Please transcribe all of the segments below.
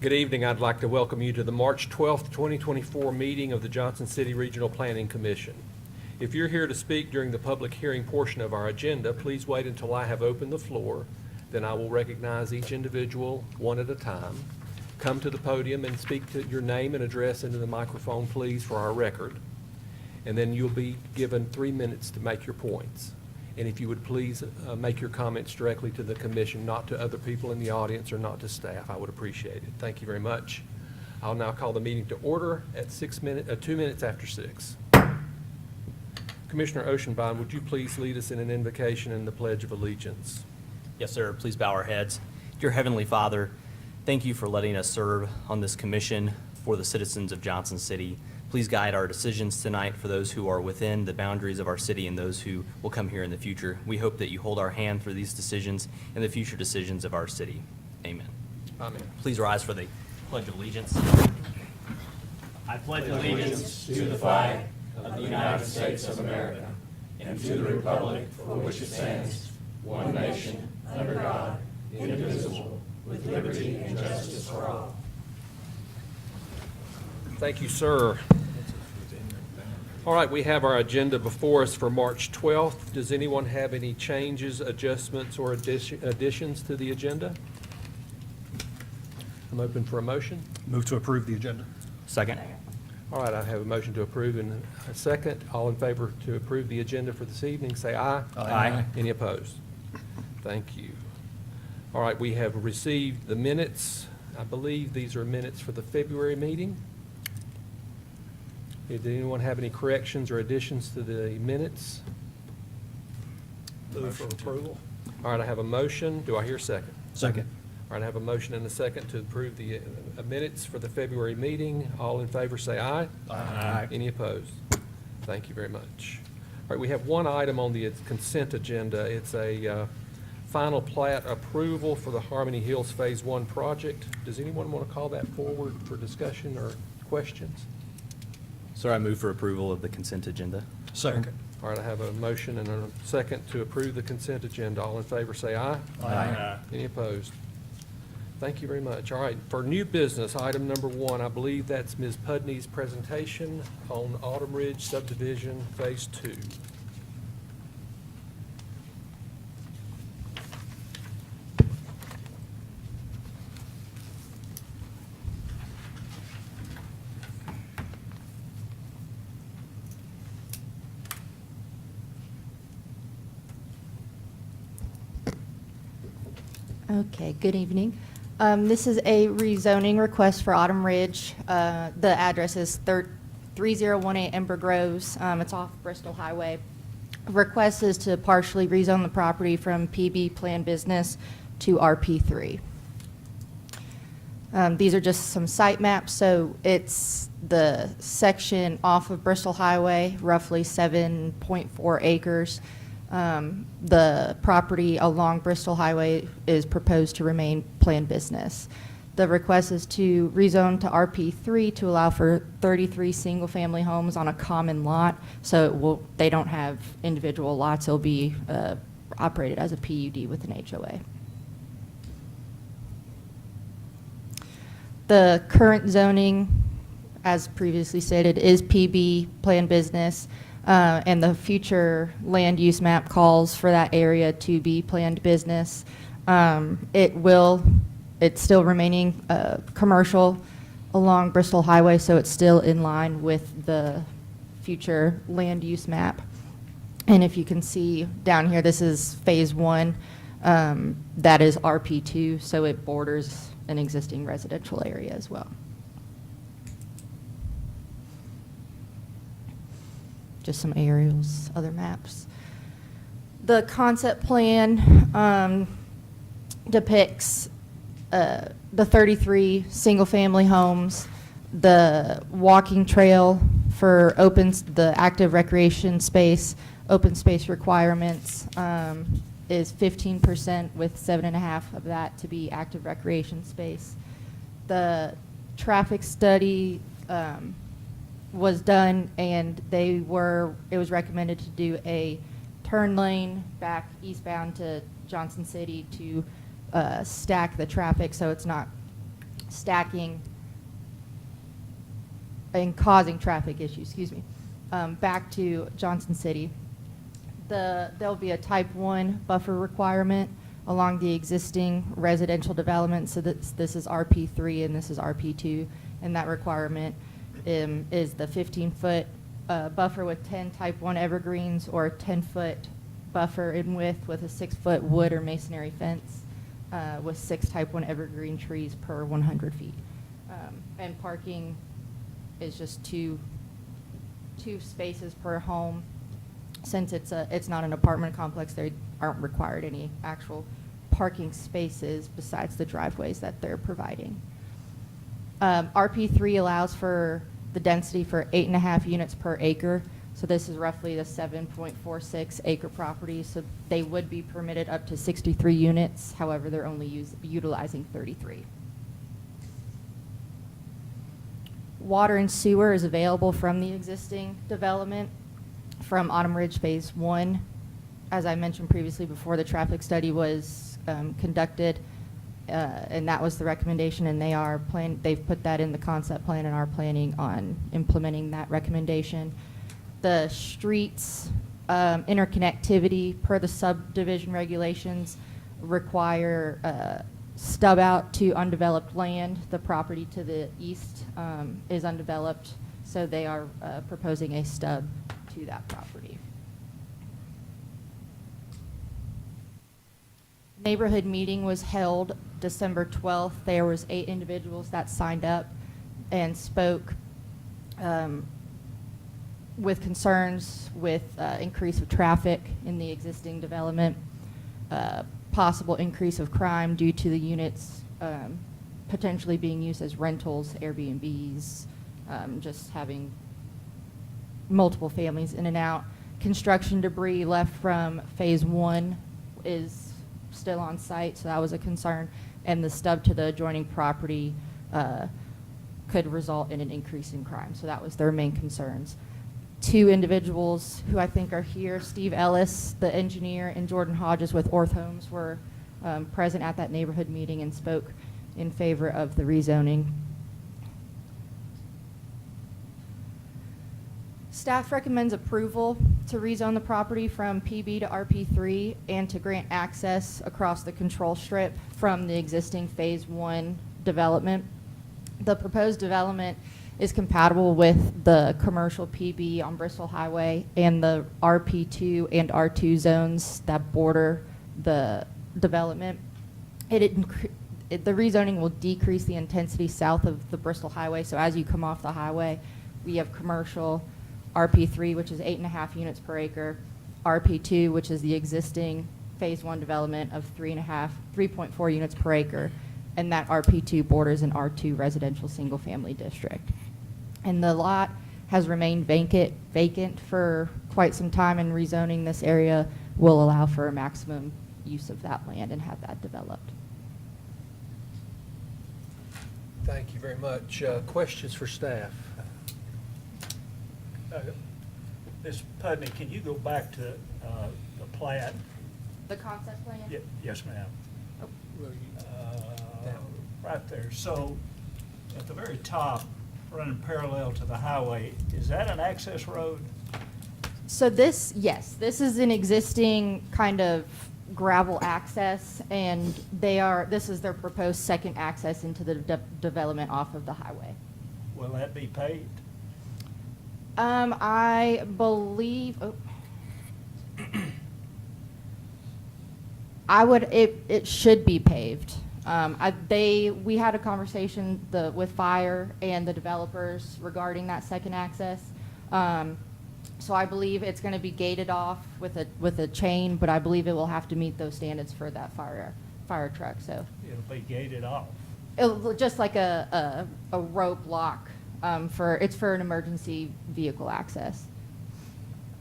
Good evening. I'd like to welcome you to the March 12th, 2024 meeting of the Johnson City Regional Planning Commission. If you're here to speak during the public hearing portion of our agenda, please wait until I have opened the floor. Then I will recognize each individual one at a time. Come to the podium and speak to your name and address into the microphone, please, for our record. And then you'll be given 3 minutes to make your points. And if you would please make your comments directly to the commission, not to other people in the audience or not to staff, I would appreciate it. Thank you very much. I'll now call the meeting to order at 2 minutes after 6. Commissioner Oceanbine, would you please lead us in an invocation and the Pledge of Allegiance? Yes, sir. Please bow our heads. Dear Heavenly Father, thank you for letting us serve on this commission for the citizens of Johnson City. Please guide our decisions tonight for those who are within the boundaries of our city and those who will come here in the future. We hope that you hold our hand for these decisions and the future decisions of our city. Amen. Amen. Please rise for the Pledge of Allegiance. I pledge allegiance to the flag of the United States of America and to the republic for which it stands, one nation, under God, indivisible, with liberty and justice for all. Thank you, sir. All right, we have our agenda before us for March 12th. Does anyone have any changes, adjustments, or additions to the agenda? I'm open for a motion. Move to approve the agenda. Second. All right, I have a motion to approve and a second. All in favor to approve the agenda for this evening, say aye. Aye. Any opposed? Thank you. All right, we have received the minutes. I believe these are minutes for the February meeting. Did anyone have any corrections or additions to the minutes? Move for approval. All right, I have a motion. Do I hear a second? Second. All right, I have a motion and a second to approve the minutes for the February meeting. All in favor say aye. Aye. Any opposed? Thank you very much. All right, we have one item on the consent agenda. It's a final plat approval for the Harmony Hills Phase 1 project. Does anyone want to call that forward for discussion or questions? Sir, I move for approval of the consent agenda. Second. All right, I have a motion and a second to approve the consent agenda. All in favor say aye. Aye. Any opposed? Thank you very much. All right, for new business, item number 1, I believe that's Ms. Pudney's presentation on Autumn Ridge Subdivision Phase 2. Okay, good evening. This is a rezoning request for Autumn Ridge. The address is 3018 Ember Groves. It's off Bristol Highway. Request is to partially rezone the property from PB Plan Business to RP3. These are just some site maps. So it's the section off of Bristol Highway, roughly 7.4 acres. The property along Bristol Highway is proposed to remain planned business. The request is to rezone to RP3 to allow for 33 single-family homes on a common lot. So they don't have individual lots. It'll be operated as a PUD with an HOA. The current zoning, as previously stated, is PB planned business. And the future land use map calls for that area to be planned business. It's still remaining commercial along Bristol Highway, so it's still in line with the future land use map. And if you can see down here, this is Phase 1. That is RP2, so it borders an existing residential area as well. Just some aerials, other maps. The concept plan depicts the 33 single-family homes, the walking trail for the active recreation space, open space requirements is 15%, with 7.5 of that to be active recreation space. The traffic study was done, and it was recommended to do a turn lane back eastbound to Johnson City to stack the traffic so it's not stacking and causing traffic issues, back to Johnson City. There'll be a type 1 buffer requirement along the existing residential development. So this is RP3 and this is RP2, and that requirement is the 15-foot buffer with 10 type 1 evergreens, or a 10-foot buffer in width with a 6-foot wood or masonry fence with 6 type 1 evergreen trees per 100 feet. And parking is just two spaces per home. Since it's not an apartment complex, they aren't required any actual parking spaces besides the driveways that they're providing. RP3 allows for the density for 8.5 units per acre. So this is roughly the 7.46 acre property. So they would be permitted up to 63 units. However, they're only utilizing 33. Water and sewer is available from the existing development from Autumn Ridge Phase 1. As I mentioned previously, before the traffic study was conducted, and that was the recommendation, and they've put that in the concept plan and are planning on implementing that recommendation. The streets interconnectivity per the subdivision regulations require stub out to undeveloped land. The property to the east is undeveloped, so they are proposing a stub to that property. Neighborhood meeting was held December 12th. There was 8 individuals that signed up and spoke with concerns with increase of traffic in the existing development, possible increase of crime due to the units potentially being used as rentals, Airbnbs, just having multiple families in and out. Construction debris left from Phase 1 is still on site, so that was a concern. And the stub to the adjoining property could result in an increase in crime. So that was their main concerns. 2 individuals who I think are here, Steve Ellis, the engineer, and Jordan Hodges with Orth Homes, were present at that neighborhood meeting and spoke in favor of the rezoning. Staff recommends approval to rezone the property from PB to RP3 and to grant access across the control strip from the existing Phase 1 development. The proposed development is compatible with the commercial PB on Bristol Highway and the RP2 and R2 zones that border the development. The rezoning will decrease the intensity south of the Bristol Highway. So as you come off the highway, we have commercial RP3, which is 8.5 units per acre, RP2, which is the existing Phase 1 development of 3.4 units per acre, and that RP2 borders an R2 residential single-family district. And the lot has remained vacant for quite some time, and rezoning this area will allow for a maximum use of that land and have that developed. Thank you very much. Questions for staff? Ms. Pudney, can you go back to the Plat? The concept plan? Yes, ma'am. Oh. Right there. So at the very top, running parallel to the highway, is that an access road? So this is an existing kind of gravel access, and this is their proposed second access into the development off of the highway. Will that be paved? I believe, it should be paved. We had a conversation with fire and the developers regarding that second access. So I believe it's going to be gated off with a chain, but I believe it will have to meet those standards for that fire truck. So It'll be gated off. it'll just like a rope lock. It's for an emergency vehicle access.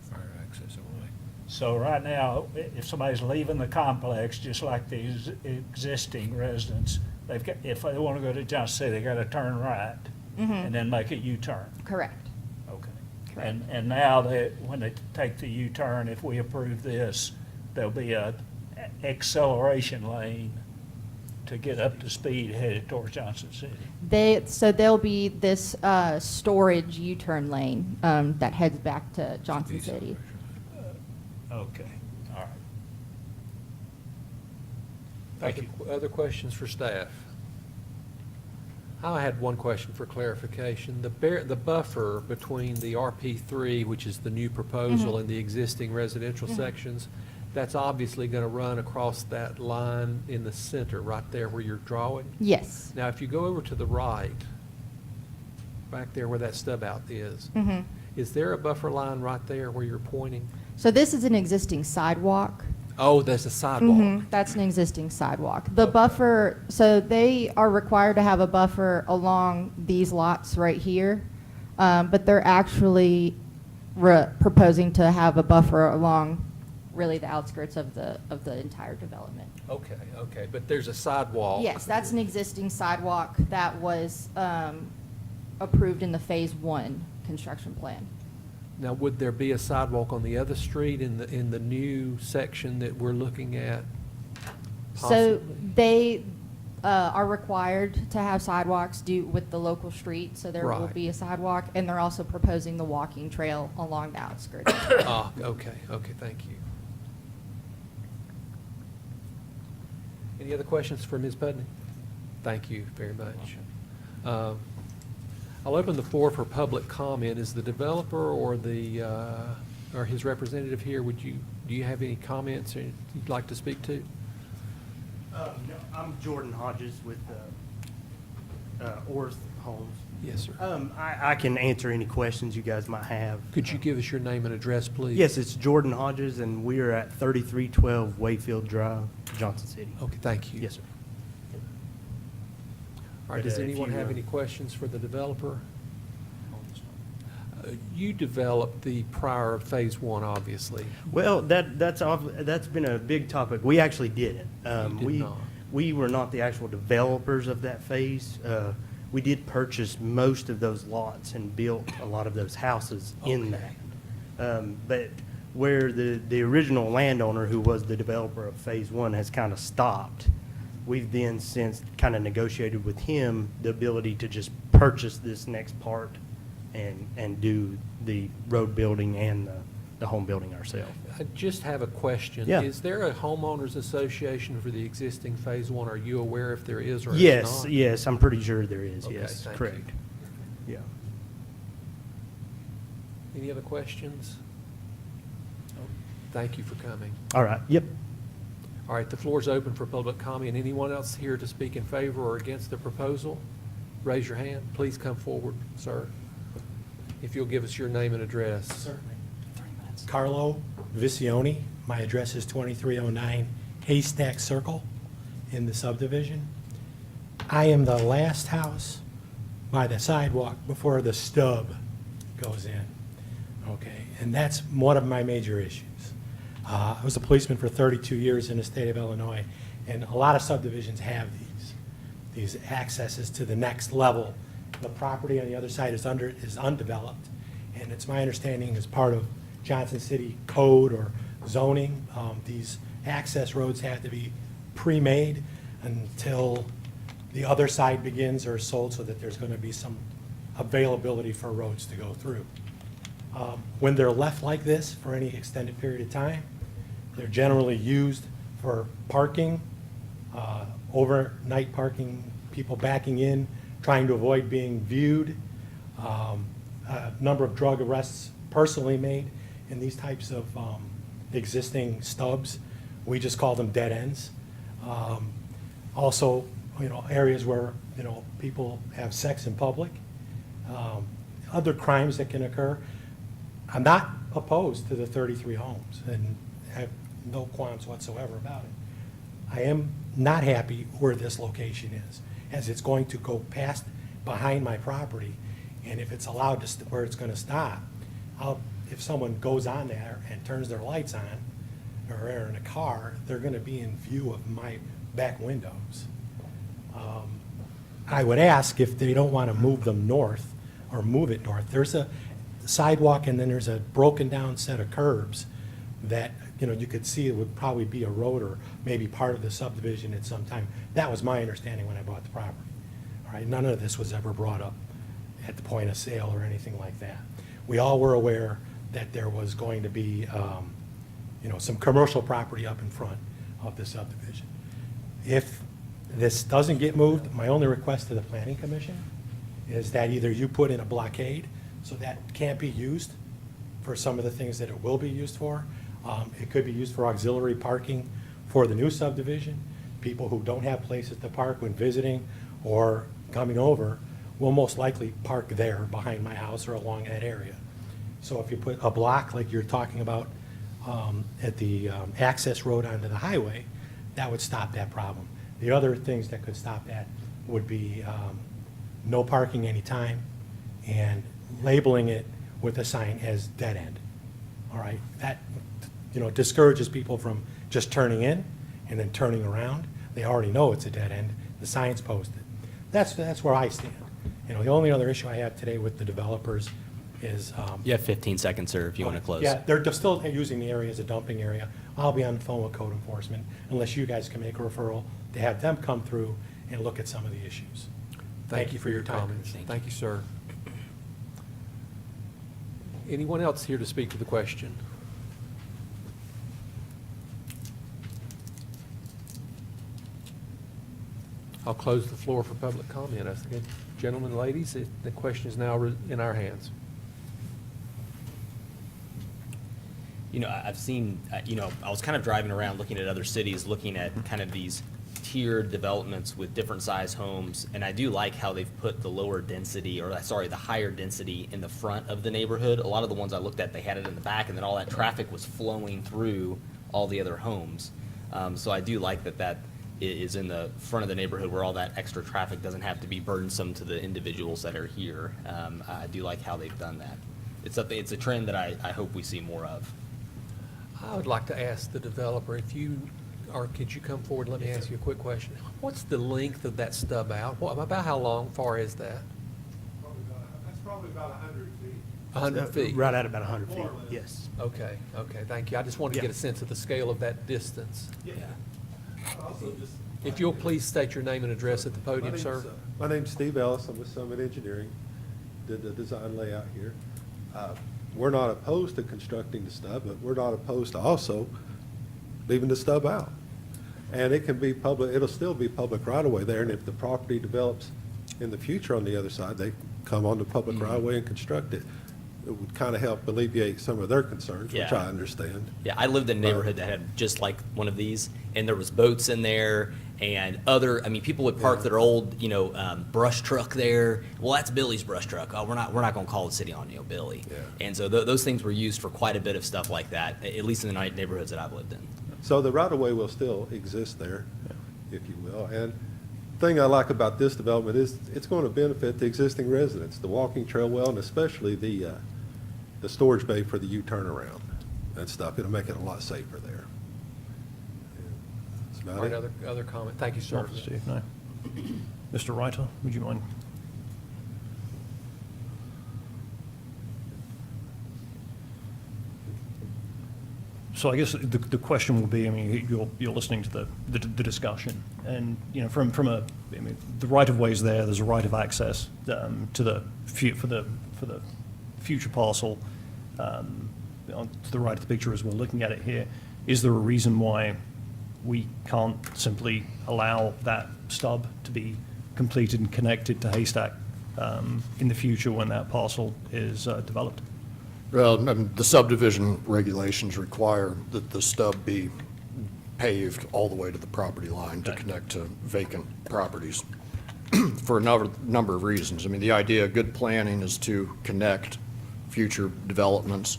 Fire access only. So right now, if somebody's leaving the complex, just like these existing residents, if they want to go to Johnson City, they got to turn right and then make a U-turn. Correct. Okay. Correct. And now when they take the U-turn, if we approve this, there'll be a acceleration lane to get up to speed headed towards Johnson City? So there'll be this storage U-turn lane that heads back to Johnson City. Okay, all right. Thank you. Other questions for staff? I had one question for clarification. The buffer between the RP3, which is the new proposal, and the existing residential sections, that's obviously going to run across that line in the center, right there where you're drawing? Yes. Now, if you go over to the right, back there where that stub out is there a buffer line right there where you're pointing? So this is an existing sidewalk. Oh, there's a sidewalk. That's an existing sidewalk. The buffer, so they are required to have a buffer along these lots right here, but they're actually proposing to have a buffer along really the outskirts of the entire development. Okay, but there's a sidewalk. Yes, that's an existing sidewalk that was approved in the Phase 1 construction plan. Now, would there be a sidewalk on the other street in the new section that we're looking at? So Possibly. they are required to have sidewalks with the local street, so there will Right. be a sidewalk, and they're also proposing the walking trail along the outskirts. Okay, thank you. Any other questions for Ms. Pudney? Thank you very much. I'll open the floor for public comment. Is the developer or his representative here? Do you have any comments or you'd like to speak to? No, I'm Jordan Hodges with Orth Homes. Yes, sir. I can answer any questions you guys might have. Could you give us your name and address, please? Yes, it's Jordan Hodges, and we are at 3312 Wayfield Drive, Johnson City. Okay, thank you. Yes, sir. All right, But, does if anyone you, have any questions for the developer? You developed the prior Phase 1, obviously. Well, that's been a big topic. We actually didn't. You did not. We were not the actual developers of that phase. We did purchase most of those lots and built a lot of those houses in Okay. that. But where the original landowner, who was the developer of Phase 1, has kind of stopped, we've then since kind of negotiated with him the ability to just purchase this next part and do the road building and the home building ourselves. I just have a question. Yeah. Is there a homeowners association for the existing Phase 1? Are you aware if there is or is Yes, not? yes, I'm pretty sure there is, Okay, yes, thank correct. Yeah. Any other questions? Thank you for coming. All right, yep. All right, the floor is open for public comment. Anyone else here to speak in favor or against the proposal? Raise your hand. Please come forward, sir. If you'll give us your name and address. Certainly. Carlo Visioni. My address is 2309 Haystack Circle in the subdivision. I am the last house by the sidewalk before the stub goes in. Okay, and that's one of my major issues. I was a policeman for 32 years in the state of Illinois, and a lot of subdivisions have these accesses to the next level. The property on the other side is undeveloped, and it's my understanding as part of Johnson City code or zoning, these access roads have to be pre-made until the other side begins or is sold, so that there's going to be some availability for roads to go through. When they're left like this for any extended period of time, they're generally used for parking, overnight parking, people backing in, trying to avoid being viewed. A number of drug arrests personally made in these types of existing stubs. We just call them dead ends. Also, areas where, people have sex in public. Other crimes that can occur. I'm not opposed to the 33 homes and have no qualms whatsoever about it. I am not happy where this location is, as it's going to go past behind my property, and if it's allowed to, where it's going to stop, if someone goes on there and turns their lights on, or are in a car, they're going to be in view of my back windows. I would ask if they don't want to move them north, or move it north. There's a sidewalk and then there's a broken down set of curbs that, you could see it would probably be a road or maybe part of the subdivision at some time. That was my understanding when I bought the property. All right, none of this was ever brought up at the point of sale or anything like that. We all were aware that there was going to be, some commercial property up in front of the subdivision. If this doesn't get moved, my only request to the planning commission is that either you put in a blockade so that can't be used for some of the things that it will be used for. It could be used for auxiliary parking for the new subdivision. People who don't have places to park when visiting or coming over will most likely park there behind my house or along that area. So if you put a block like you're talking about at the access road onto the highway, that would stop that problem. The other things that could stop that would be no parking anytime and labeling it with a sign as dead end. All right, that, discourages people from just turning in and then turning around. They already know it's a dead end, the sign's posted. That's where I stand. The only other issue I have today with the developers is. You have 15 seconds, sir, if you want to close. Yeah, they're still using the area as a dumping area. I'll be on the phone with code enforcement unless you guys can make a referral to have them come through and look at some of the issues. Thank you for your time. comments. Thank you, sir. Anyone else here to speak to the question? I'll close the floor for public comment. Gentlemen, ladies, the question is now in our hands. I've seen, I was kind of driving around looking at other cities, looking at kind of these tiered developments with different size homes, and I do like how they've put the the higher density in the front of the neighborhood. A lot of the ones I looked at, they had it in the back, and then all that traffic was flowing through all the other homes. So I do like that is in the front of the neighborhood where all that extra traffic doesn't have to be burdensome to the individuals that are here. I do like how they've done that. It's a trend that I hope we see more of. I would like to ask the developer could you come forward and let me ask you a quick question? What's the length of that stub out? About how long, far is that? That's probably about 100 feet. 100 feet? Right at about 100 feet, More or less. yes. Okay, thank you. I just wanted to get a sense of the scale of that distance. Yeah. Also just. If you'll please state your name and address at the podium, sir. My name's Steve Ellis. I'm with Summit Engineering. Did the design layout here. We're not opposed to constructing the stub, but we're not opposed to also leaving the stub out. And it can be public, it'll still be public right of way there, and if the property develops in the future on the other side, they come on the public right of way and construct it. It would kind of help alleviate some of their concerns, which Yeah. I understand. Yeah, I lived in a neighborhood that had just like one of these, and there was boats in there, and people would park their old, brush truck there. Well, that's Billy's brush truck. Oh, we're not going to call the city on, Billy. Yeah. And so those things were used for quite a bit of stuff like that, at least in the neighborhoods that I've lived in. So the right of way will still exist there, if you will. And the thing I like about this development is it's going to benefit the existing residents, the walking trail well, and especially the storage bay for the U-turn around and stuff. It'll make it a lot safer there. That's All about right, it. other comment? Thank you, sir. Not Steve, no. Mr. Reiter, would you mind? So I guess the question will be, you're listening to the discussion, and, from the right of ways there's a right of access to the for the future parcel to the right of the picture as we're looking at it here. Is there a reason why we can't simply allow that stub to be completed and connected to Haystack in the future when that parcel is developed? Well, the subdivision regulations require that the stub be paved all the way to the property line to Okay. connect to vacant properties for a number of reasons. The idea of good planning is to connect future developments.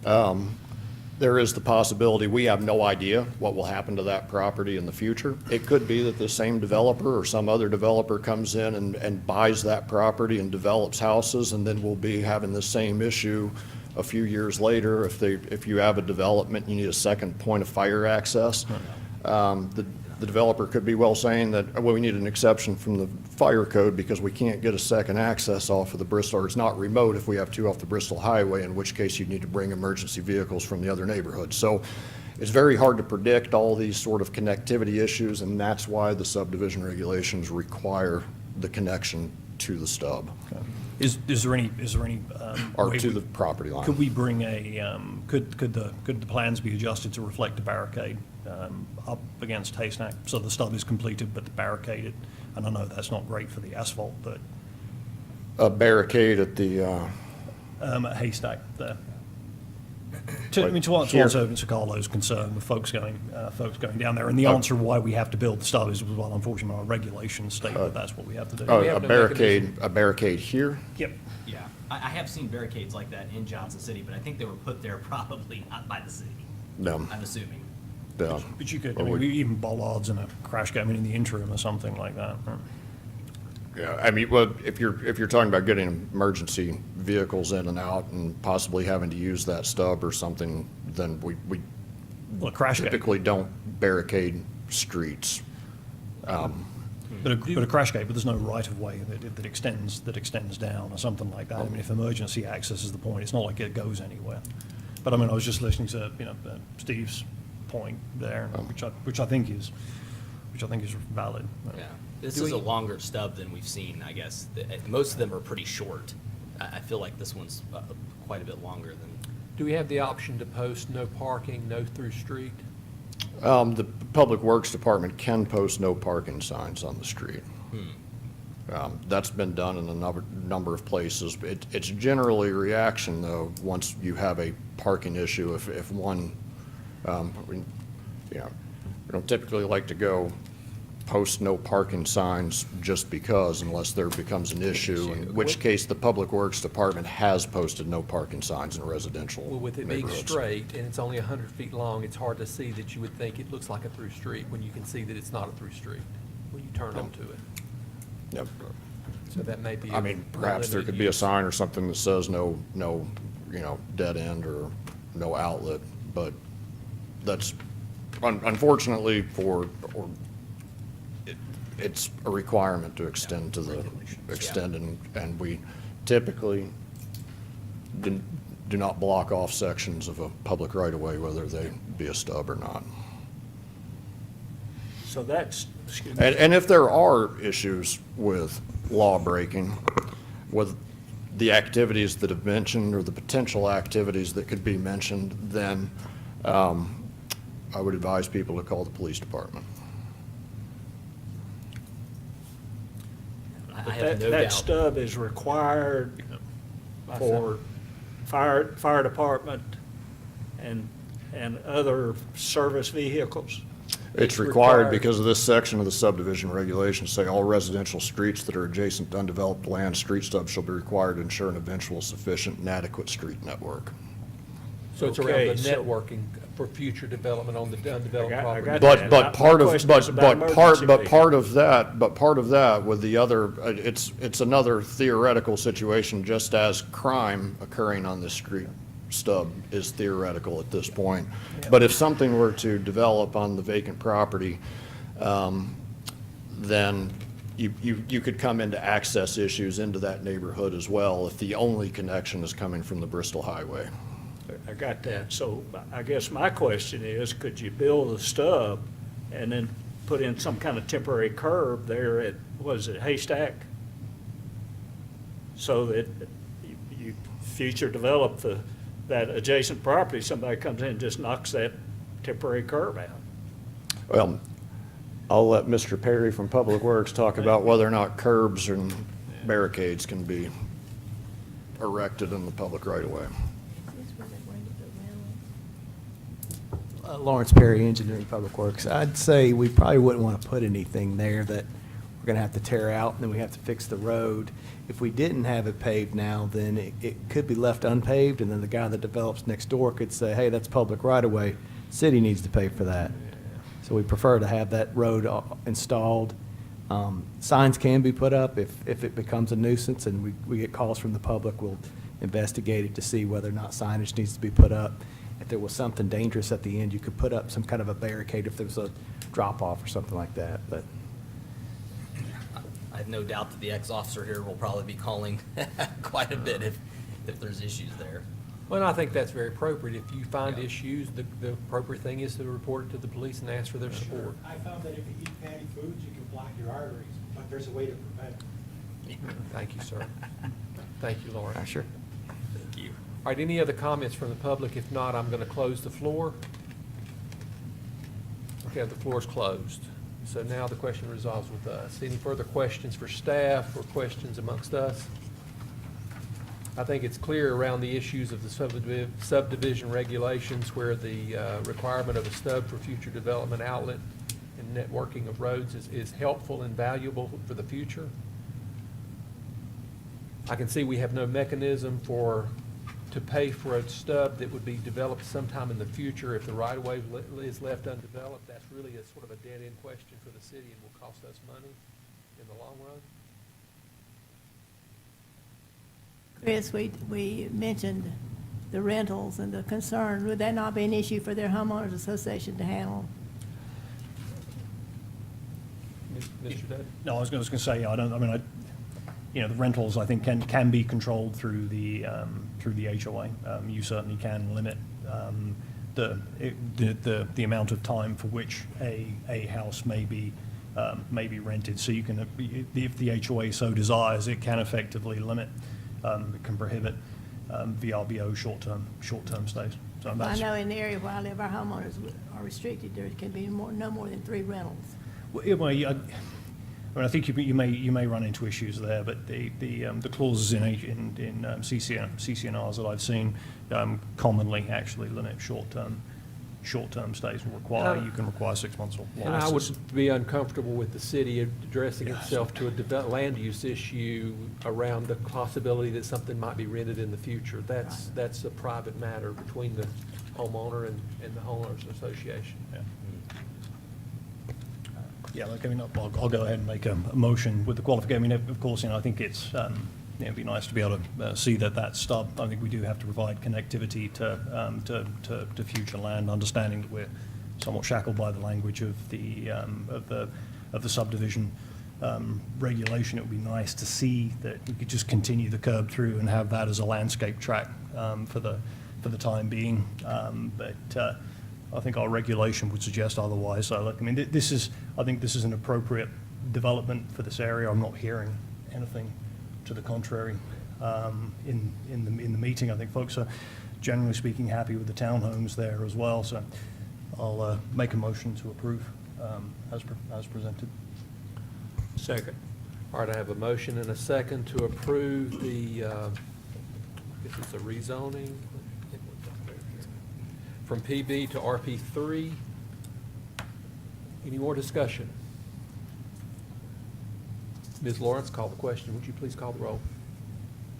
There is the possibility, we have no idea what will happen to that property in the future. It could be that the same developer or some other developer comes in and buys that property and develops houses, and then we'll be having the same issue a few years later. If you have a development, you need a second point of fire access. the developer could be well saying that, well, we need an exception from the fire code because we can't get a second access off of the Bristol, or it's not remote if we have two off the Bristol Highway, in which case you'd need to bring emergency vehicles from the other neighborhood. So it's very hard to predict all these sort of connectivity issues, and that's why the subdivision regulations require the connection to the stub, Is there any, or way to we- the property line. Could we bring could the plans be adjusted to reflect a barricade up against Haystack? So the stub is completed, but barricaded, and I know that's not great for the asphalt, but A barricade at the, at Haystack there. To answer Carlo's concern with folks going down there, and the answer why we have to build the stub is, well, unfortunately, our regulations state that that's what we have to do. we have a no barricade here? Yep. Yeah, I have seen barricades like that in Johnson City, but I think they were put there probably not by the city, No. I'm assuming. No. But you could, Or would- even bollards and a crash gate, in the interim or something like that. Right? Yeah, I mean, well, if you're talking about getting emergency vehicles in and out and possibly having to use that stub or something, then we Well, a crash gate. typically don't barricade streets. But a crash gate, but there's no right-of-way that extends down or something like that. I mean, if emergency access is the point, it's not like it goes anywhere. But I was just listening to, Steve's point there, which I think is valid. Yeah, this is a longer stub than we've seen, I guess. Most of them are pretty short. I feel like this one's quite a bit longer than. Do we have the option to post no parking, no through street? The Public Works Department can post no parking signs on the street. That's been done in a number of places. It's generally a reaction, though, once you have a parking issue. If one, we don't typically like to go post no parking signs just because, unless there becomes an issue, in which case the Public Works Department has posted no parking signs in residential Well, with it being neighborhoods. straight and it's only 100 feet long, it's hard to see that you would think it looks like a through street when you can see that it's not a through street when you turn onto it. Yep. So that may be. I mean, perhaps there could be a sign or something that says no, dead end or no outlet, but that's, unfortunately it's a requirement to extend to the, and we typically do not block off sections of a public right-of-way, whether they be a stub or not. So that's, excuse me. And if there are issues with law breaking, with the activities that have mentioned or the potential activities that could be mentioned, then I would advise people to call the police department. I have no That doubt. stub is required for fire department and other service vehicles. It's required because of this section of the subdivision regulations say all residential streets that are adjacent to undeveloped land, street stubs shall be required to ensure an eventual sufficient and adequate street network. So it's around Okay, the so- networking for future development on the undeveloped I property. got But, that. but My part of, question is about emergency part of that with the other, it's another theoretical situation, just as crime occurring on this street stub is theoretical at this point. But if something were to develop on the vacant property, then you could come into access issues into that neighborhood as well if the only connection is coming from the Bristol Highway. I got that. So I guess my question is, could you build a stub and then put in some kind of temporary curb there at, was it Haystack? So that you future develop that adjacent property, somebody comes in and just knocks that temporary curb out. Well, I'll let Mr. Perry from Public Works talk about whether or not curbs and barricades can be erected in the public right-of-way. Lawrence Perry, Engineering Public Works. I'd say we probably wouldn't want to put anything there that we're going to have to tear out, and then we have to fix the road. If we didn't have it paved now, then it could be left unpaved, and then the guy that develops next door could say, hey, that's public right-of-way, city needs to pay for that. So we prefer to have that road installed. Signs can be put up if it becomes a nuisance, and we get calls from the public, we'll investigate it to see whether or not signage needs to be put up. if there was something dangerous at the end, you could put up some kind of a barricade if there was a drop-off or something like that, but. I have no doubt that the ex-officer here will probably be calling quite a bit if there's issues there. Well, and I think that's very appropriate. If you find issues, the appropriate thing is to report it to the police and ask for their support. I found that if you eat fatty foods, you can block your arteries, but there's a way to prevent it. Thank you, sir. Thank you, Lauren. Sure. Thank you. All right, any other comments from the public? If not, I'm going to close the floor. Okay, the floor is closed. So now the question resolves with us. Any further questions for staff or questions amongst us? I think it's clear around the issues of the subdivision regulations where the requirement of a stub for future development outlet and networking of roads is helpful and valuable for the future. I can see we have no mechanism to pay for a stub that would be developed sometime in the future if the right-of-way is left undeveloped. That's really a sort of a dead-end question for the city and will cost us money in the long run. Chris, we mentioned the rentals and the concern. Would that not be an issue for their homeowners association to handle? Mr. Dudley? No, I was going to say, the rentals, I think, can be controlled through the HOA. You certainly can limit the amount of time for which a house may be rented. So you can, if the HOA so desires, it can effectively limit, it can prohibit VRBO short-term stays. So I that's, know in the area where I live, our homeowners are restricted. There can be no more than 3 rentals. I think you may run into issues there, but the clauses in CCNRs that I've seen commonly actually limit short-term stays and you can require 6 months or less. And I would be uncomfortable with the city addressing itself to a land use issue around the possibility that something might be rented in the future. That's a private matter between the homeowner and the homeowners association. Yeah. Yeah, look, I'll go ahead and make a motion with the qualification. Of course, I think it's, it'd be nice to be able to see that stub. I think we do have to provide connectivity to future land, understanding that we're somewhat shackled by the language of the subdivision regulation. It would be nice to see that we could just continue the curb through and have that as a landscape track for the time being. But I think our regulation would suggest otherwise. So, look, I think this is an appropriate development for this area. I'm not hearing anything to the contrary in the meeting. I think folks are, generally speaking, happy with the townhomes there as well. So, I'll make a motion to approve as presented. Second. All right, I have a motion and a second to approve the, I guess it's a rezoning from PB to RP3. Any more discussion? Ms. Lawrence, call the question. Would you please call the roll?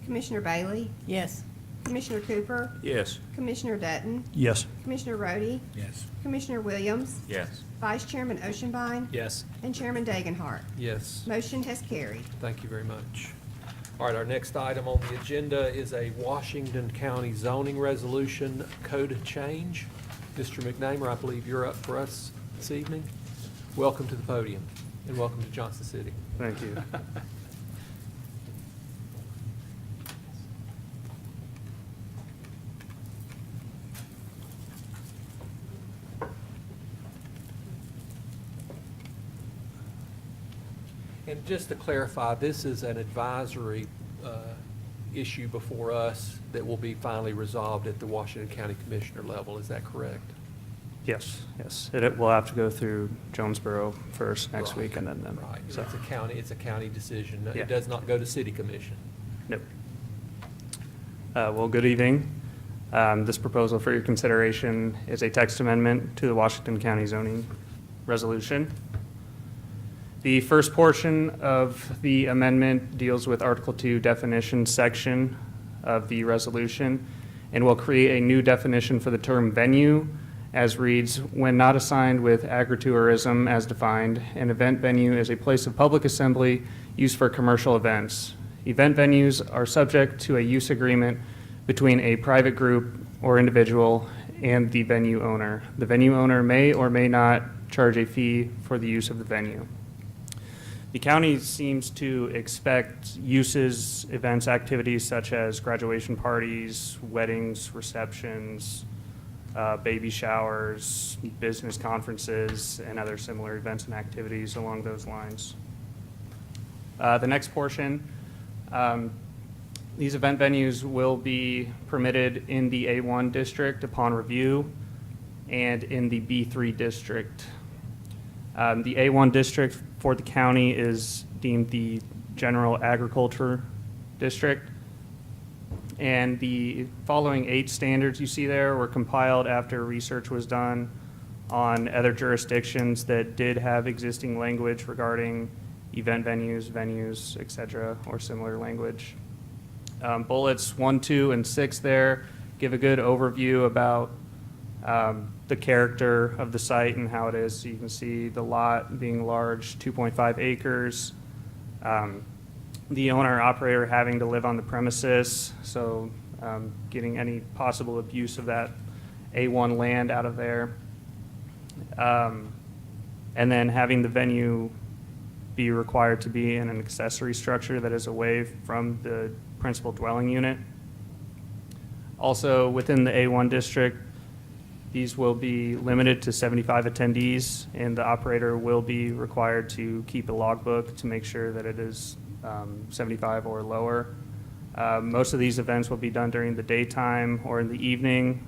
Commissioner Bailey? Yes. Commissioner Cooper? Yes. Commissioner Dutton? Yes. Commissioner Rhodey? Yes. Commissioner Williams? Yes. Vice Chairman Oceanbine? Yes. And Chairman Dagenhart. Yes. Motion has carried. Thank you very much. All right, our next item on the agenda is a Washington County zoning resolution code change. Mr. McNamer, I believe you're up for us this evening. Welcome to the podium, and welcome to Johnson City. Thank you. And just to clarify, this is an advisory issue before us that will be finally resolved at the Washington County Commissioner level. Is that correct? Yes, yes. It will have to go through Jonesboro first next Right. week and then them. Right. So, It's a county decision. Yeah. It does not go to city commission. nope. Well, good evening. This proposal for your consideration is a text amendment to the Washington County zoning resolution. The first portion of the amendment deals with Article 2 definition section of the resolution and will create a new definition for the term venue, as reads, when not assigned with agritourism as defined, an event venue is a place of public assembly used for commercial events. Event venues are subject to a use agreement between a private group or individual and the venue owner. The venue owner may or may not charge a fee for the use of the venue. The county seems to expect uses, events, activities such as graduation parties, weddings, receptions, baby showers, business conferences, and other similar events and activities along those lines. The next portion, these event venues will be permitted in the A1 district upon review and in the B3 district. The A1 district for the county is deemed the general agriculture district. And the following 8 standards you see there were compiled after research was done on other jurisdictions that did have existing language regarding event venues, et cetera, or similar language. Bullets 1, 2, and 6 there give a good overview about the character of the site and how it is. So you can see the lot being large, 2.5 acres. The owner operator having to live on the premises, so getting any possible abuse of that A1 land out of there. And then having the venue be required to be in an accessory structure that is away from the principal dwelling unit. Also, within the A1 district, these will be limited to 75 attendees, and the operator will be required to keep a logbook to make sure that it is 75 or lower. Most of these events will be done during the daytime or in the evening.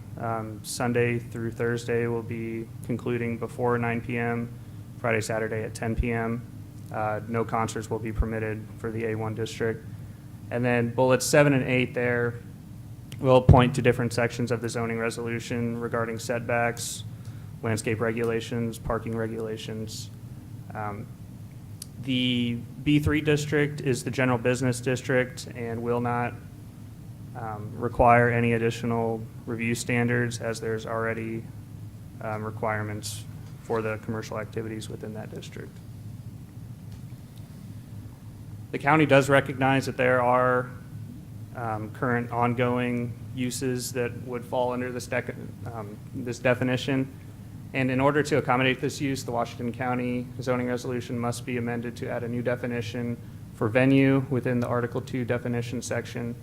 Sunday through Thursday will be concluding before 9 p.m., Friday, Saturday at 10 p.m. No concerts will be permitted for the A1 district. And then bullets 7 and 8 there will point to different sections of the zoning resolution regarding setbacks, landscape regulations, parking regulations. The B3 district is the general business district and will not require any additional review standards, as there's already requirements for the commercial activities within that district. The county does recognize that there are current ongoing uses that would fall under this definition. And in order to accommodate this use, the Washington County zoning resolution must be amended to add a new definition for venue within the Article 2 definition section,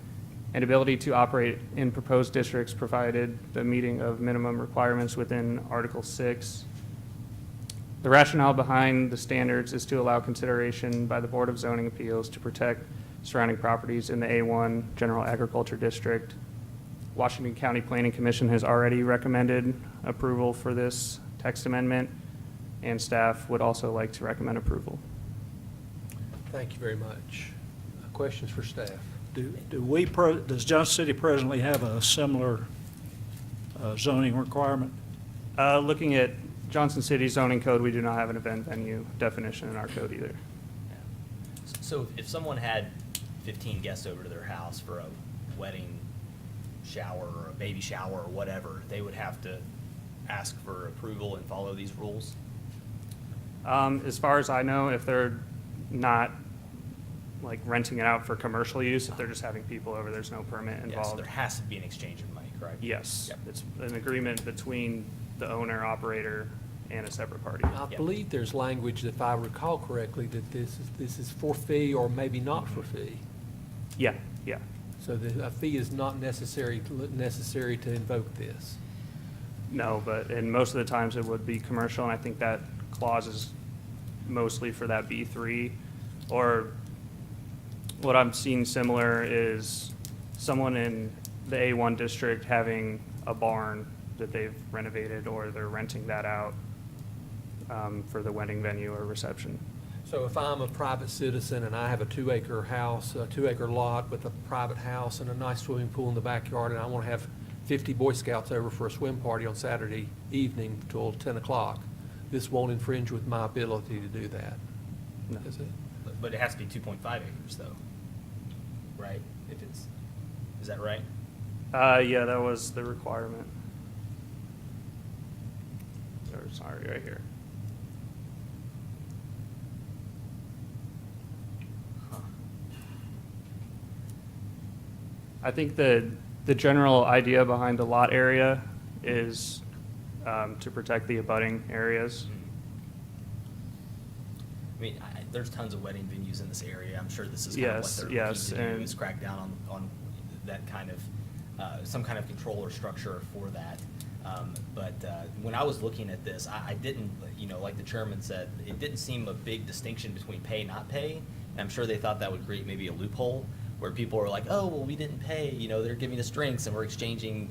and ability to operate in proposed districts provided the meeting of minimum requirements within Article 6. The rationale behind the standards is to allow consideration by the Board of Zoning Appeals to protect surrounding properties in the A1 General Agriculture District. Washington County Planning Commission has already recommended approval for this text amendment, and staff would also like to recommend approval. Thank you very much. Questions for staff? Does Johnson City presently have a similar zoning requirement? Looking at Johnson City zoning code, we do not have an event venue definition in our code either. So if someone had 15 guests over to their house for a wedding, shower, or a baby shower, or whatever, they would have to ask for approval and follow these rules? As far as I know, if they're not like renting it out for commercial use, if they're just having people over, there's no permit Yeah, so involved. there has to be an exchange of money, correct? Yes, Yep. it's an agreement between the owner, operator, and a separate party. I believe there's language, if I recall correctly, that this is for fee or maybe not for fee. Yeah. So a fee is not necessary to invoke this. No, but in most of the times it would be commercial, and I think that clause is mostly for that B3. Or what I'm seeing similar is someone in the A1 district having a barn that they've renovated, or they're renting that out for the wedding venue or reception. So if I'm a private citizen and I have a 2-acre house, a 2-acre lot with a private house and a nice swimming pool in the backyard, and I want to have 50 Boy Scouts over for a swim party on Saturday evening till 10 o'clock, this won't infringe with my ability to do that, No. is it? But it has to be 2.5 acres though, right? Is that right? Yeah, that was the requirement. Sorry, right here. I think the general idea behind the lot area is to protect the abutting areas. I mean, there's tons of wedding venues in this area. I'm sure this is kind of what Yes, they're yes, looking to do, and- is crack down on that kind of, some kind of control or structure for that. But when I was looking at this, I didn't, like the chairman said, it didn't seem a big distinction between pay, not pay. And I'm sure they thought that would create maybe a loophole where people are like, oh, well, we didn't pay, they're giving us drinks and we're exchanging,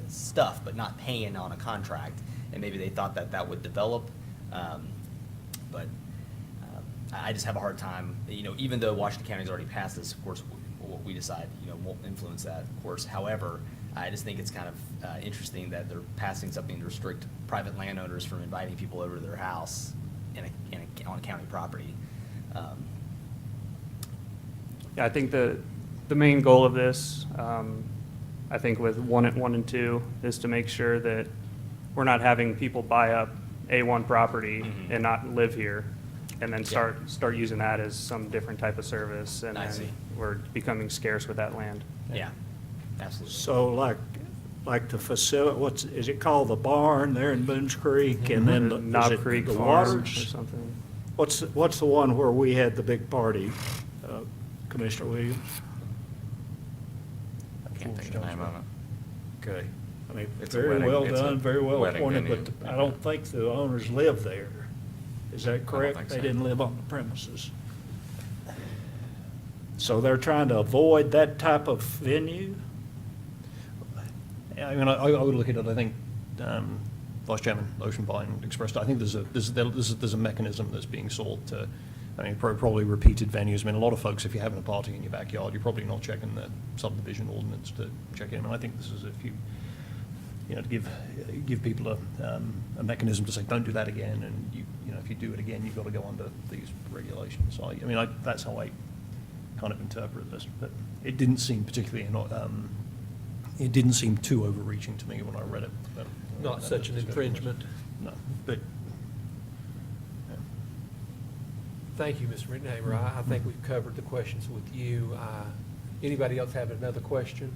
stuff, but not paying on a contract. And maybe they thought that that would develop. But I just have a hard time, even though Washington County's already passed this, of course, what we decide, won't influence that, of course. However, I just think it's kind of interesting that they're passing something to restrict private landowners from inviting people over to their house on county property. Yeah, I think the main goal of this, I think with 1 and 2, is to make sure that we're not having people buy up A1 property and not live here, and then start using that as some different type of service, and I then see. we're becoming scarce with that land. Yeah, absolutely. So like the facility, is it called the barn there in Boones Creek? And then is Knob it Creek the Farms or waters? something. What's the one where we had the big party, Commissioner Williams? Can't think of the name of it. Okay. I mean, It's a very wedding- well it's a done, very well wedding appointed, venue. but I don't think the owners live there. Is that correct? think They so. didn't live on the premises. So they're trying to avoid that type of venue? Yeah, I mean, I would look at it, I think, Vice Chairman Oceanbine expressed, I think there's a mechanism that's being sought to, I mean, probably repeated venues. I mean, a lot of folks, if you're having a party in your backyard, you're probably not checking the subdivision ordinance to check in. And I think this is if you, to give people a mechanism to say, don't do that again, and if you do it again, you've got to go under these regulations. So, I mean, that's how I kind of interpret this, but it didn't seem particularly, it didn't seem too overreaching to me when I read it. But, Not such an infringement. No, but, yeah. Thank you, Mr. McNamara. I think we've covered the questions with you. Anybody else have another question?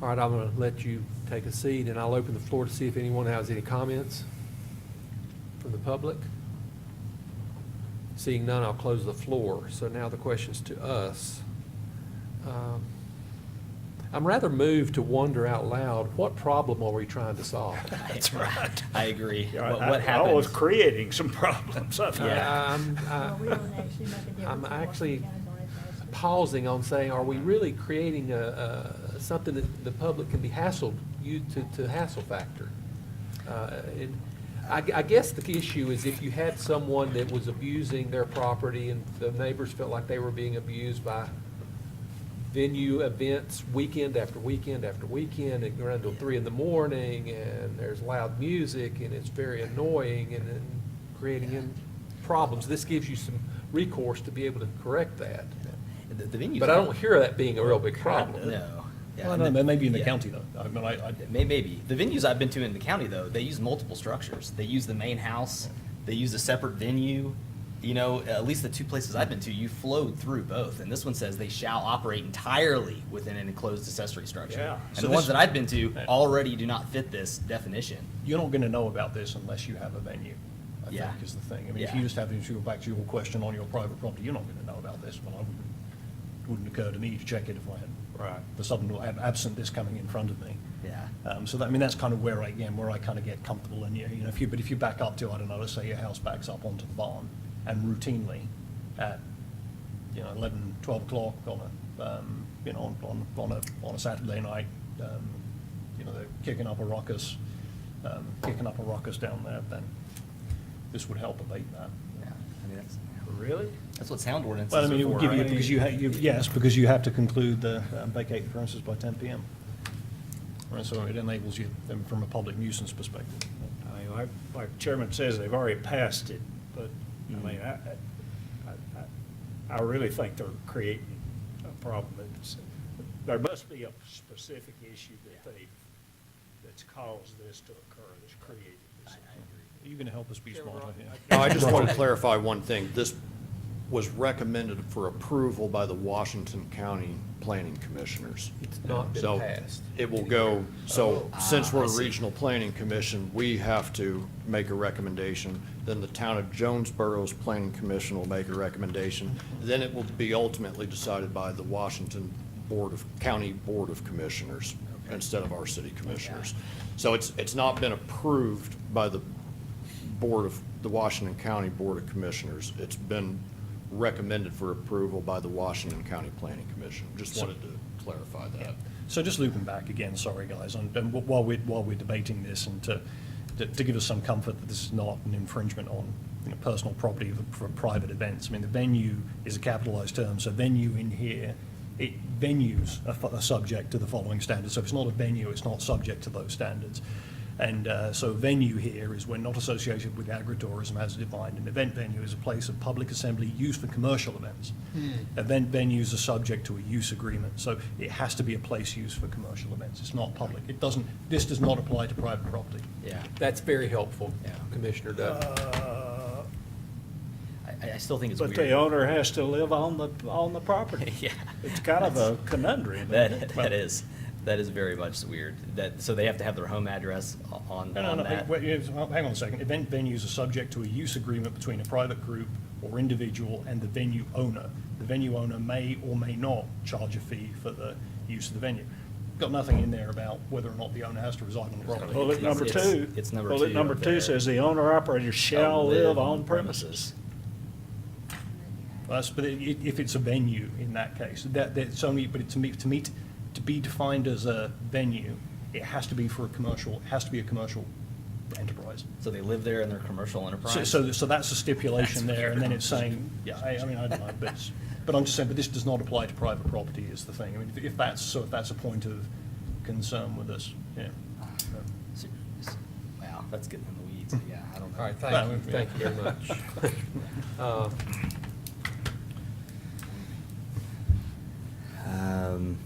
All right, I'm going to let you take a seat, and I'll open the floor to see if anyone has any comments from the public. Seeing none, I'll close the floor. So now the question's to us. I'm rather moved to wonder out loud, what problem are we trying to solve? That's right. I agree. Yeah, What I was happened? creating some problems, I think. Yeah. I'm actually pausing on saying, are we really creating something that the public can be hassled, to hassle factor? I guess the issue is if you had someone that was abusing their property and the neighbors felt like they were being abused by venue events weekend after weekend after weekend, and run until 3 in the morning, and there's loud music, and it's very annoying and creating problems. This gives you some recourse to be able to correct that. The venues. But I don't hear that being a real big problem. No. Yeah, Well, no, maybe in the county, though. I mean, Maybe. The venues I've been to in the county, though, they use multiple structures. They use the main house, they use a separate venue. At least the 2 places I've been to, you flowed through both. And this one says they shall operate entirely within an enclosed accessory structure. Yeah. And So the ones this- that I've been to already do not fit this definition. you're not going to know about this unless you have a venue, I Yeah. think is the thing. I mean, if Yeah. you just have, to go back to your question on your private property, you're not going to know about this. Well, it wouldn't occur to me to check it if I had the southern, absent this coming in front of me. Yeah. So that, I mean, that's kind of where I kind of get comfortable in, if you back up to, I don't know, let's say your house backs up onto the barn, and routinely at, 11, 12 o'clock on a Saturday night, they're kicking up a ruckus down there, then this would help abate that. Yeah. I mean, that's Really? That's what sound ordinance Well, I is mean, it for, would give you, right? because you have to conclude vacate the premises by 10 PM. Right, so it enables you, from a public nuisance perspective. I mean, like Chairman says, they've already passed it, but, I mean, I really think they're creating a problem. There must be a specific issue that's caused this to occur, that's created this. Are you going to help us be smarter here? No, I just want to clarify one thing. was recommended for approval by the Washington County Planning Commissioners. It's not been So passed. it will go, so since we're I a see. regional planning commission, we have to make a recommendation. Then the town of Jonesboro's planning commission will make a recommendation. Then it will be ultimately decided by the Washington County Board of Commissioners instead of our city commissioners. So it's not been approved by the Washington County Board of Commissioners. It's been recommended for approval by the Washington County Planning Commission. Just wanted to clarify that. So just looping back again, sorry guys, and while we're debating this, and to give us some comfort that this is not an infringement on personal property for private events. I mean, the venue is a capitalized term, so venue in here, venues are subject to the following standards. So if it's not a venue, it's not subject to those standards. And so venue here is when not associated with agritourism as defined. An event venue is a place of public assembly used for commercial events. Event venues are subject to a use agreement, so it has to be a place used for commercial events. It's not public. This does not apply to private property. Yeah. That's very helpful, Yeah. Commissioner Doug. I still think it's But weird. the owner has to live on the property. Yeah. It's kind of a conundrum. isn't it? That is very much weird. So they have to have their home address on No, that? hang on a second. Event venues are subject to a use agreement between a private group or individual and the venue owner. The venue owner may or may not charge a fee for the use of the venue. Got nothing in there about whether or not the owner has to reside on the property. Bullet number two. It's number Bullet two number up two there. says the owner operator shall live on premises. But if it's a venue in that case, that's only, but to be defined as a venue, it has to be a commercial enterprise. So they live there in their commercial enterprise? So that's a stipulation there, and then it's saying, yeah, I mean, I don't know, but I'm just saying, but this does not apply to private property is the thing. I mean, if that's a point of concern with us, yeah. Wow, that's getting in the weeds, yeah, I don't know. All right, Well, thank you very much.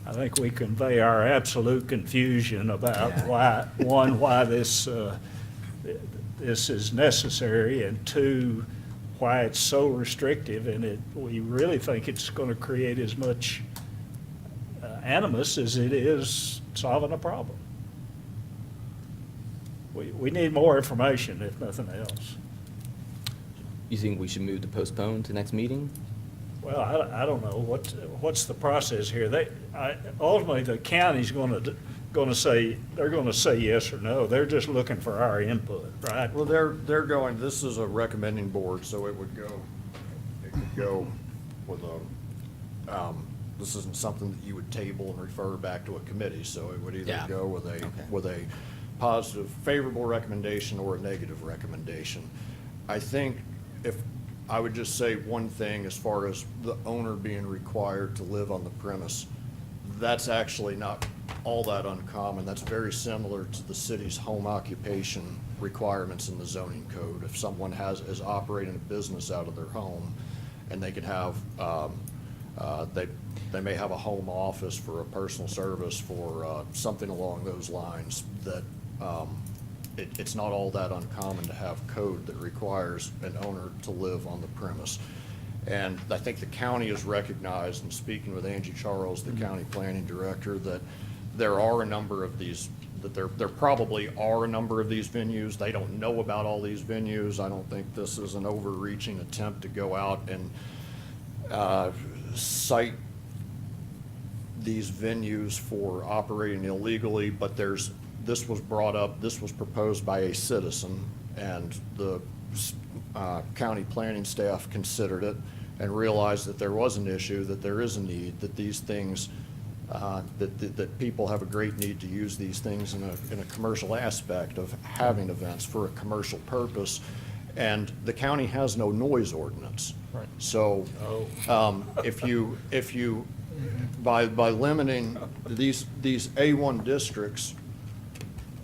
I think we convey our absolute confusion about Yeah. why this is necessary, and two, why it's so restrictive, and we really think it's going to create as much animus as it is solving a problem. We need more information, if nothing else. You think we should move to postpone to next meeting? Well, I don't know, what's the process here? Ultimately, the county's gonna say, they're gonna say yes or no. They're just looking for our input, right? Well, they're going, this is a recommending board, so it could go with this isn't something that you would table and refer back to a committee, so it would either Yeah. go with a positive, favorable recommendation or a negative recommendation. I think I would just say one thing as far as the owner being required to live on the premise. That's actually not all that uncommon. That's very similar to the city's home occupation requirements in the zoning code. If someone is operating a business out of their home, and they could have, they may have a home office for a personal service for something along those lines, that it's not all that uncommon to have code that requires an owner to live on the premise. And I think the county has recognized, and speaking with Angie Charles, the county planning director, that there are a number of these, that there probably are a number of these venues. They don't know about all these venues. I don't think this is an overreaching attempt to go out and cite these venues for operating illegally, but this was brought up, this was proposed by a citizen, and the county planning staff considered it and realized that there was an issue, that there is a need, that these things, that people have a great need to use these things in a commercial aspect of having events for a commercial purpose. And the county has no noise ordinance. Right. So, if you, by limiting these A1 districts,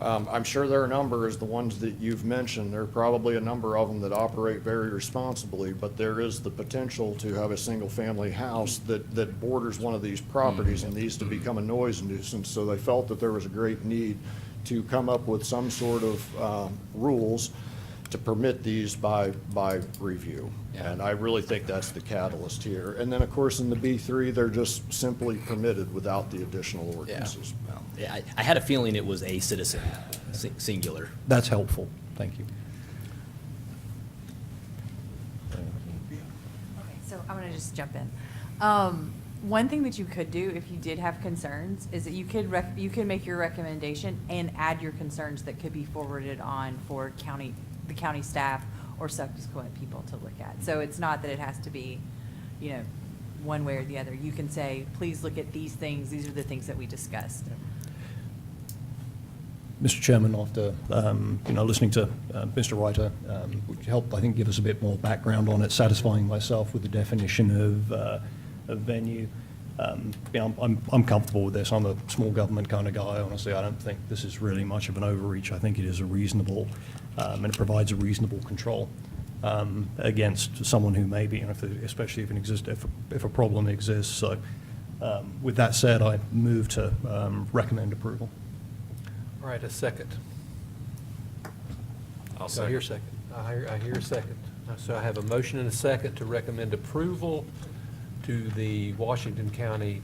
I'm sure there are a number, as the ones that you've mentioned, there are probably a number of them that operate very responsibly, but there is the potential to have a single-family house that borders one of these properties and needs to become a noise nuisance. So they felt that there was a great need to come up with some sort of rules to permit these by review. And I really think that's the catalyst here. And then, of course, in the B3, they're just simply permitted without the additional ordinances. Well, yeah, I had a feeling it was a citizen, singular. That's helpful. Thank you. Okay, so I'm gonna just jump in. One thing that you could do if you did have concerns is that you could make your recommendation and add your concerns that could be forwarded on for the county staff or subsequent people to look at. So it's not that it has to be, you know, one way or the other. You can say, please look at these things. These are the things that we discussed. Mr. Chairman, after, listening to Mr. Reiter, would help, I think, give us a bit more background on it, satisfying myself with the definition of venue. I'm comfortable with this. I'm a small government kind of guy. Honestly, I don't think this is really much of an overreach. I think it is a reasonable, and it provides a reasonable control against someone who may be, especially if a problem exists. So with that said, I move to recommend approval. All right, a second. I'll So I hear a second. I hear a second. So I have a motion and a second to recommend approval to the Washington County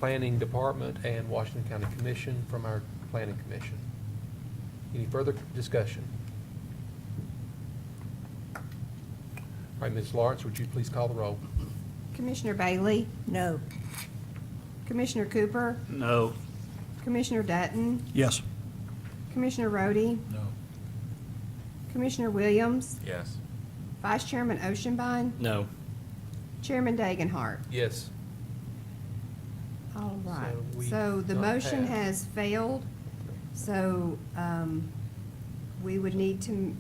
Planning Department and Washington County Commission from our Planning Commission. Any further discussion? All right, Ms. Lawrence, would you please call the roll? Commissioner Bailey? No. Commissioner Cooper? No. Commissioner Dutton? Yes. Commissioner Rhodey? No. Commissioner Williams? Yes. Vice Chairman Oceanbine? No. Chairman Dagenhart? Yes. All right. So we So the don't motion have- has failed. So we would need to,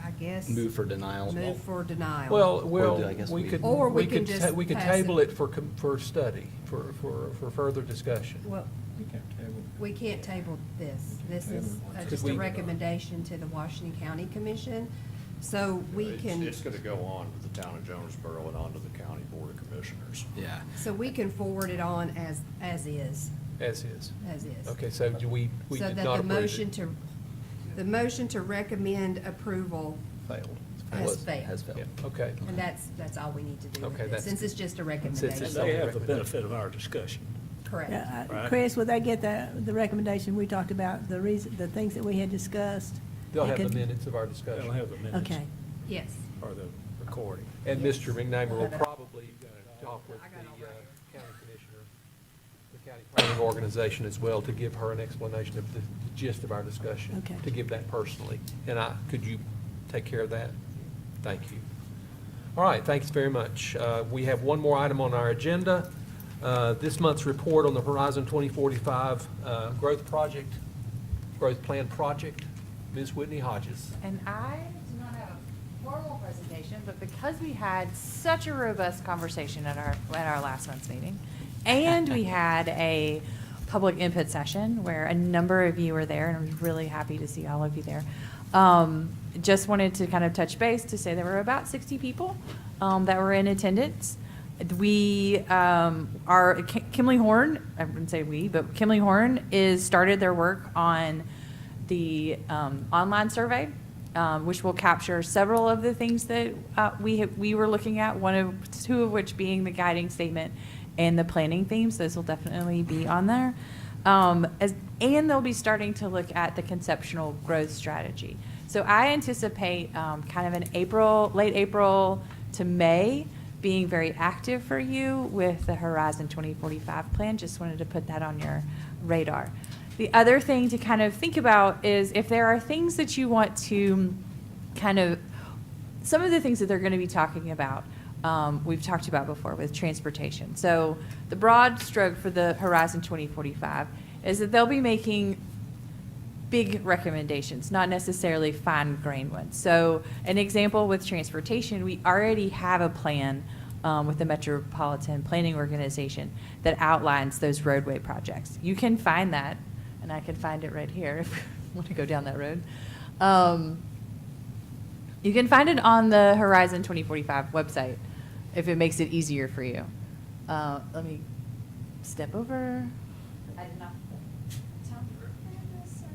I guess. Move for denial. Move for denial. Well, I guess we we- could. Or we can could just ta- We could pass table it. it for study, for further discussion. Well, we can't table this. This is just we- a recommendation to the Washington County Commission. So we can, It's going to go on with the town of Jonesboro and on to the county board of commissioners. Yeah. so we can forward it on as is, As is. as is. Okay, so do we So did that not the approve motion it. the motion to recommend approval Failed. has failed. Has failed. Yeah, okay. And that's all we need to do with Okay, this, that's since it's just a And recommendation. they have the benefit of our discussion. Correct. Yeah, Right. Chris, would they get the recommendation we talked about, the things that we had discussed? They'll They have the could- minutes of our discussion. They'll have the minutes. Okay. Yes. Or the recording. And Mr. McNamara will Have it. probably talk with the county commissioner, the county planning organization as well, to give her an explanation of the gist of our discussion. Okay. To give that personally. And could you take care of that? Thank you. All right, thanks very much. We have one more item on our agenda. This month's report on the Horizon 2045 growth plan project. Ms. Whitney Hodges. And I do not have a formal presentation, but because we had such a robust conversation at our last month's meeting, and we had a public input session where a number of you were there, and I was really happy to see all of you there. Just wanted to kind of touch base to say there were about 60 people that were in attendance. We Kimley Horn, I wouldn't say we, but Kimley Horn started their work on the online survey, which will capture several of the things that we were looking at, two of which being the guiding statement and the planning themes. Those will definitely be on there. And they'll be starting to look at the conceptual growth strategy. So I anticipate kind of late April to May being very active for you with the Horizon 2045 plan. Just wanted to put that on your radar. The other thing to kind of think about is if there are things that you want to some of the things that they're going to be talking about, we've talked about before with transportation. So the broad stroke for the Horizon 2045 is that they'll be making big recommendations, not necessarily fine-grained ones. So an example with transportation, we already have a plan with the Metropolitan Planning Organization that outlines those roadway projects. You can find that, and I can find it right here if you want to go down that road. You can find it on the Horizon 2045 website if it makes it easier for you. Let me step over. I did not tell you this, sorry.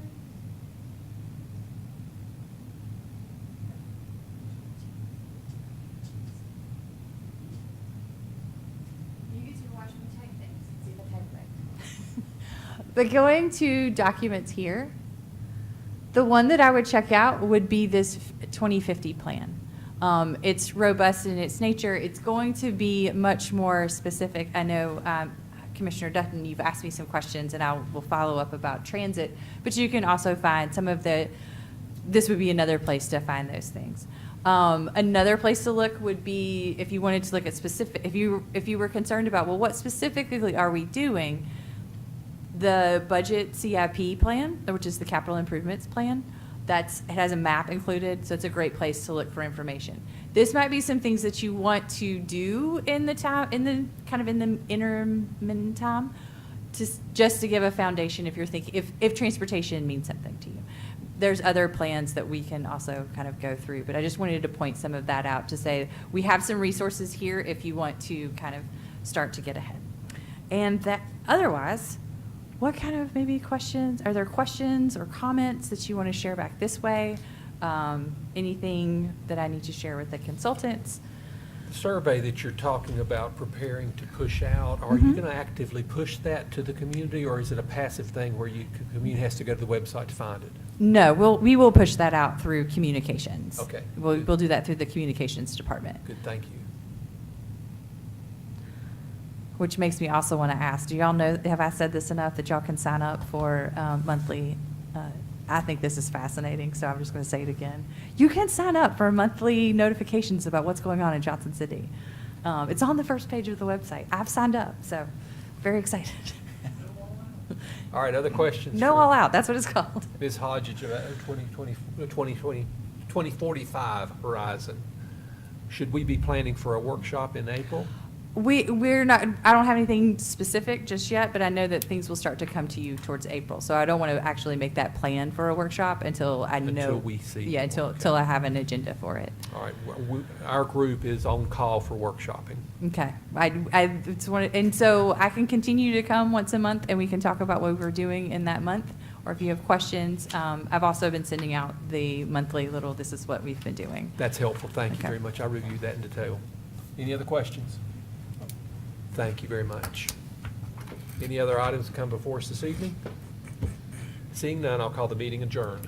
But going to documents here, the one that I would check out would be this 2050 plan. It's robust in its nature. It's going to be much more specific. I know Commissioner Dutton, you've asked me some questions, and I will follow up about transit. But you can also find some of this would be another place to find those things. Another place to look would be if you wanted to look at specific, if you were concerned about, well, what specifically are we doing? The budget CIP plan, which is the capital improvements plan, it has a map included, so it's a great place to look for information. This might be some things that you want to do in the interim time, just to give a foundation if you're thinking, if transportation means something to you. There's other plans that we can also kind of go through, but I just wanted to point some of that out to say we have some resources here if you want to kind of start to get ahead. And that otherwise, what kind of maybe questions, are there questions or comments that you want to share back this way? Anything that I need to share with the consultants? Survey that you're talking about preparing to push out, are you going to actively push that to the community, or is it a passive thing where the community has to go to the website to find it? No, we will push that out through communications. Okay. We'll do that through the communications department. Good, thank you. Which makes me also want to ask, do y'all know, have I said this enough that y'all can sign up for monthly, I think this is fascinating, so I'm just going to say it again. You can sign up for monthly notifications about what's going on in Johnson City. It's on the first page of the website. I've signed up, so very excited. All right, other questions? No for All Out, that's what it's called. Ms. Hodges, 2045 horizon. Should we be planning for a workshop in April? We're not, I don't have anything specific just yet, but I know that things will start to come to you towards April. So I don't want to actually make that plan for a workship until I know. Until we see. Yeah, until I have an agenda for it. All right, our group is on call for workshopping. Okay. I just wanted, and so I can continue to come once a month and we can talk about what we're doing in that month. Or if you have questions, I've also been sending out the monthly little, this is what we've been doing. That's helpful. Thank you Okay. very much. I reviewed that in detail. Any other questions? Thank you very much. Any other items to come before us this evening? Seeing none, I'll call the meeting adjourned.